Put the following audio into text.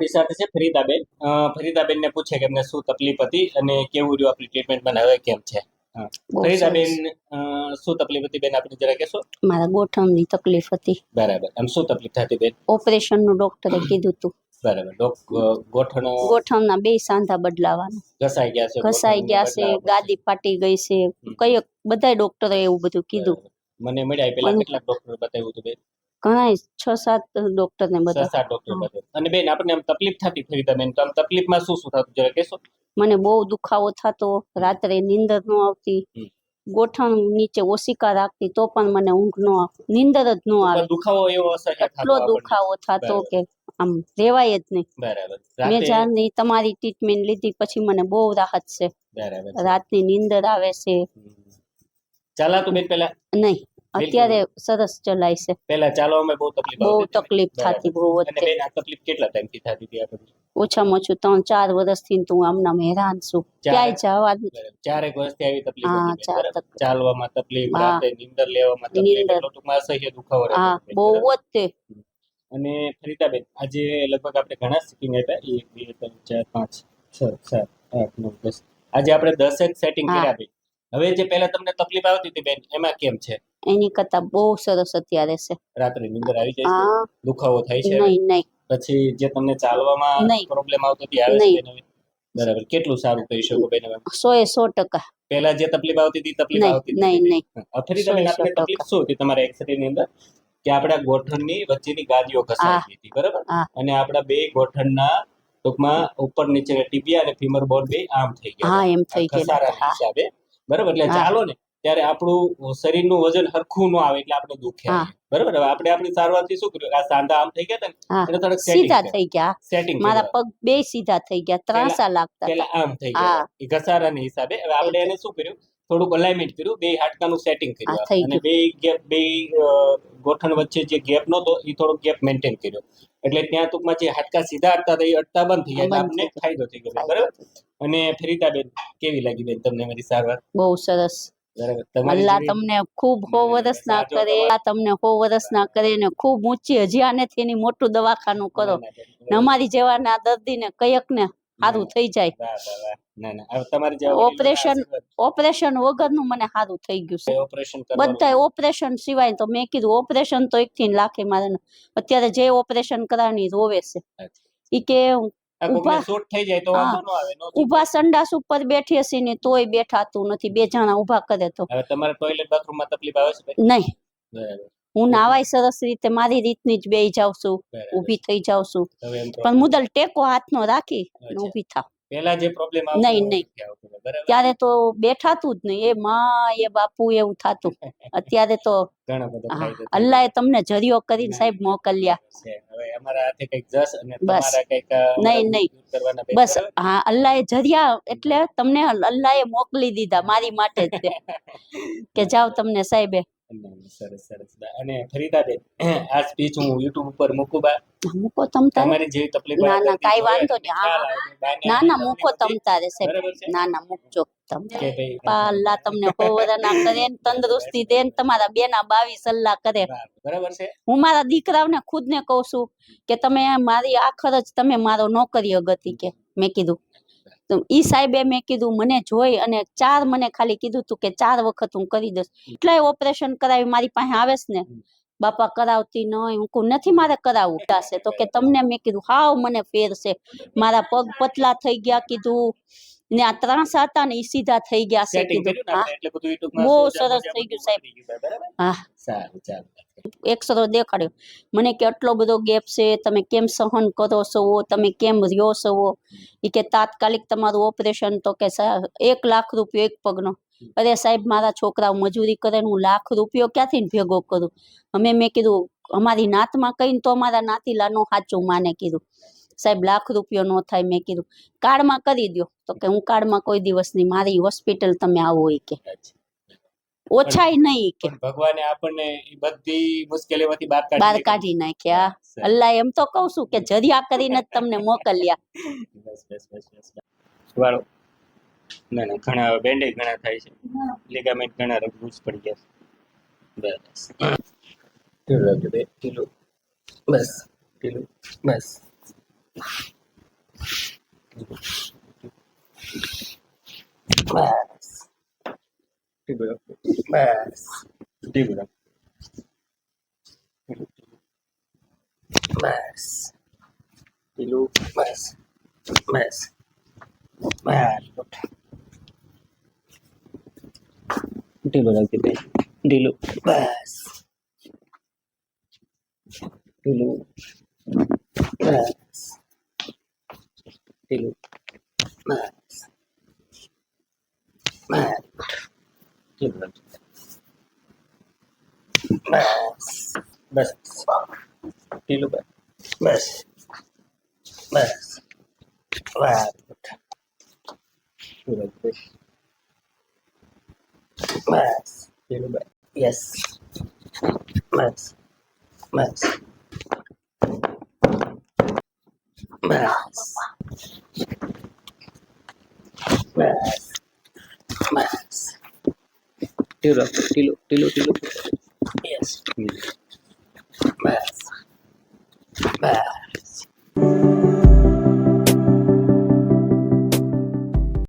આપણી સાથે છે ફરીદાબેન. ફરીદાબેન ને પૂછે કે એમને શું તકલીફ હતી અને કેવું રહ્યું આપણી ટ્રીટમેન્ટમાં હવે કેમ છે. ફરીદાબેન, શું તકલીફ હતી બેન, આપણે જરા કહેશો? મારા ગોઠણની તકલીફ હતી. બરાબર. આમ શું તકલીફ થતી બેન? ઓપરેશન નું ડોક્ટરે કીધું હતું. બરાબર. ગોઠણના 2 સાંધા બદલાવાના. ઘસાઈ ગયા છે, ગાદી ફાટી ગઈ છે. કઈ બધાય ડોક્ટરે એવું બધું કીધું. મને મળ્યા પેલા કેટલા ડોક્ટર બતાવ્યું હતું બેન? ઘણા 6-7 ડોક્ટર ને બધા. 6-7 ડોક્ટર બતાવ્યું. અને બેન આપણે આમ તકલીફ થતી ફરીદાબેન, તો આમ તકલીફમાં શું શું થતું જરા કહેશો? મને બહુ દુખાવો થતો, રાત્રે નીંદર ન આવતી, ગોઠણ નીચે ઓશિકા રાખતી તો પણ મને ઊંઘ ન આવતી, નીંદર જ ન આવે. દુખાવો એવો અસહ્ય થતો, એટલો દુખાવો થતો કે આમ રેવાય જ નહીં. બરાબર. મેં જ્યારની તમારી ટ્રીટમેન્ટ લીધી પછી મને બહુ રાહત છે. બરાબર. રાતની નીંદર આવે છે. ચાલાતું બેન પેલા? નહીં, અત્યારે સરસ ચલાય છે. પેલા ચાલવામાં બહુ તકલીફ થતી બહુ. અને બેન આ તકલીફ કેટલા ટાઈમથી થતી હતી આપણને? ઓછામાં ઓછું 3-4 વર્ષથી તું આમનામ હેરાન છું. ક્યાંય જવા 4 વર્ષથી આવી તકલીફ હતી. ચાલવામાં તકલીફ, રાતે નીંદર લેવામાં તકલીફ, એટલો ટૂંકમાં અસહ્ય દુખાવો રહેતો. હા, બહુ જ તે. અને ફરીદાબેન, આજે લગભગ આપણે ઘણા સેટિંગ આપ્યા, 1 2 3 4 5 6 7 8 9 10. આજે આપણે 10 સેટિંગ કર્યા બેન. હવે જે પહેલા તમને તકલીફ આવતી હતી બેન, એમાં કેમ છે? એની કરતા બહુ સરસ અત્યારે છે. રાત્રે નીંદર આવી જાય છે, દુખાવો થાય છે? નહીં. પછી જે તમને ચાલવામાં પ્રોબ્લેમ આવતો હતી આવે છે બેન? બરાબર. કેટલું સારું કહી શકો બેન? 100% પહેલા જે તકલીફ આવતી હતી તકલીફ આવતી નહીં. ફરીદાબેન, આપણે તકલીફ શું હતી તમારા એક્સરે ની અંદર કે આપણા ગોઠણની વચ્ચેની ગાદીઓ ઘસાઈ ગઈ હતી, બરાબર? અને આપણા 2 ગોઠણના ટૂંકમાં ઉપર નીચે ટિબિયા અને ફીમર બોન બે આમ થઈ ગયા, એમ થઈ ઘસારાના હિસાબે, બરાબર? એટલે ચાલો ને ત્યારે આપણું શરીરનું વજન હરખું ન આવે એટલે આપણે દુખે, બરાબર? હવે આપણે આપણી સારવારથી શું કર્યું, આ સાંધા આમ થઈ ગયા હતા ને એટલે થોડુંક સીધા થઈ ગયા. સેટિંગ, મારા પગ 2 સીધા થઈ ગયા, ત્રાંસા લાગતા પેલા આમ થઈ ગયા એ ઘસારાના હિસાબે. હવે આપણે એને શું કર્યું, થોડુંક અલાઇનમેન્ટ કર્યું, 2 હાડકાનું સેટિંગ કર્યું અને 2 ગોઠણ વચ્ચે જે ગેપ નતો એ થોડો ગેપ મેન્ટેન કર્યો. એટલે ત્યાં ટૂંકમાં જે હાડકા સીધા હતા એ અટતા બંધ થઈ ગયા, એટલે આપણને ફાયદો થઈ ગયો, બરાબર? અને ફરીદાબેન, કેવી લાગી બેન તમને મારી સારવાર? બહુ સરસ. અલ્લાહ તમને ખૂબ 100 વર્ષ ના કરે, તમને 100 વર્ષ ના કરે ને ખૂબ ઊંચી હજી આનેથી એની મોટું દવાખાનું કરો ને અમારી જેવાના દર્દીને કયક ને સારું થઈ જાય. ઓપરેશન વગરનું મને સારું થઈ ગયું છે. બધા ઓપરેશન સિવાય તો મેં કીધું ઓપરેશન તો 1 થી લાખે મારે અત્યારે જે ઓપરેશન કરાવની રોવે છે. ઈ કે ઉભા સંડાસ ઉપર બેઠી હશે ને તોય બેઠાતું નથી, 2 જણા ઉભા કરે તો. તમારે ટોયલેટ બાથરૂમમાં તકલીફ આવે છે? નહીં. હું નાવાય સરસ રીતે મારી રીતની જ બેહી જાઉં છું, ઊભી થઈ જાઉં છું, પણ મુદલ ટેકો હાથનો રાખી ઊભી થાવ. પહેલા જે પ્રોબ્લેમ આવતો નહીં. ત્યારે તો બેઠાતું જ નહીં, એ માં એ બાપુ એવું થાતું. અત્યારે તો અલ્લાહે તમને જરિયો કરીને સાહેબ મોકલ્યા. હવે અમારા હાથે કઈક જસ અને તમારા કઈક નહીં. બસ હા, અલ્લાહે જરિયા એટલે તમને અલ્લાહે મોકલી દીધા મારી માટે જ કે જાવ તમને સાહેબે. સરસ. અને ફરીદાબેન, આ સ્પીચ હું YouTube ઉપર મૂકું બા? મૂકો તમતારે. તમારી જેવી તકલીફ ના કાઈ વાંધો નહીં. ના મૂકો તમતારે સાહેબ. ના મૂકજો તમે. અલ્લાહ તમને 100 વર્ષ ના કરે ને તંદુરસ્તી દે ને તમારા બેના 22 અલ્લાહ કરે, બરાબર છે? હું મારા દીકરાઓને ખુદને કહું છું કે તમે મારી આ ખર્ચ તમે મારો નોકરીઓ ગતિ કે. મેં કીધું તો ઈ સાહેબે મેં કીધું મને જોઈ અને 4 મને ખાલી કીધું તું કે 4 વખત હું કરી દઈશ. એટલાય ઓપરેશન કરાવી મારી પાસે આવેસ ને બાપા કરાવતી નહીં, હું નથી મારે કરાવવું છે તો કે તમને મેં કીધું હાવ મને ફેર છે, મારા પગ પતલા થઈ ગયા કીધું ને આ ત્રાંસા હતા ને ઈ સીધા થઈ ગયા છે કીધું. બહુ સરસ થઈ ગયું સાહેબ. હા, સારું. ચાલો, એક્સરો દેખાડ્યો મને કે આટલો બધો ગેપ છે, તમે કેમ સહન કરો છો, તમે કેમ રહ્યો છો? ઈ કે તાત્કાલિક તમારું ઓપરેશન તો કે 1 લાખ રૂપિયો 1 પગનો. અરે સાહેબ, મારા છોકરાઓ મજૂરી કરે ને હું લાખ રૂપિયો ક્યાંથી ભેગો કરું? મેં કીધું અમારી નાતમાં કહીને તો અમારા નાતીલા નો સાચું માને. કીધું સાહેબ લાખ રૂપિયો નો થાય. મેં કીધું કાર્ડમાં કરી દો તો કે હું કાર્ડમાં કોઈ દિવસ નહીં, મારી હોસ્પિટલ તમે આવો ઈ કે ઓછાય નહીં કે. ભગવાને આપણને બધી મુશ્કેલીઓમાંથી બહાર કાઢી નાખ્યા. અલ્લાહ એમ તો કહું છું કે જરિયા કરીને જ તમને મોકલ્યા. વાળો ના ઘણા બેન્ડેજ ઘણા થાય છે, લિગામેન્ટ ઘણા લૂઝ પડી ગયા છે. બસ ઢીલું, બસ. બસ બસ બસ ઢીલું બસ બસ બસ ઢીલું રાખી દે ઢીલું બસ ઢીલું બસ ઢીલું બસ બસ ઢીલું રાખી દે બસ બસ ઢીલું બસ બસ બસ બસ ઢીલું રાખી દે બસ ઢીલું બસ યસ બસ બસ બસ બસ બસ ઢીલું ઢીલું ઢીલું ઢીલું યસ બસ બસ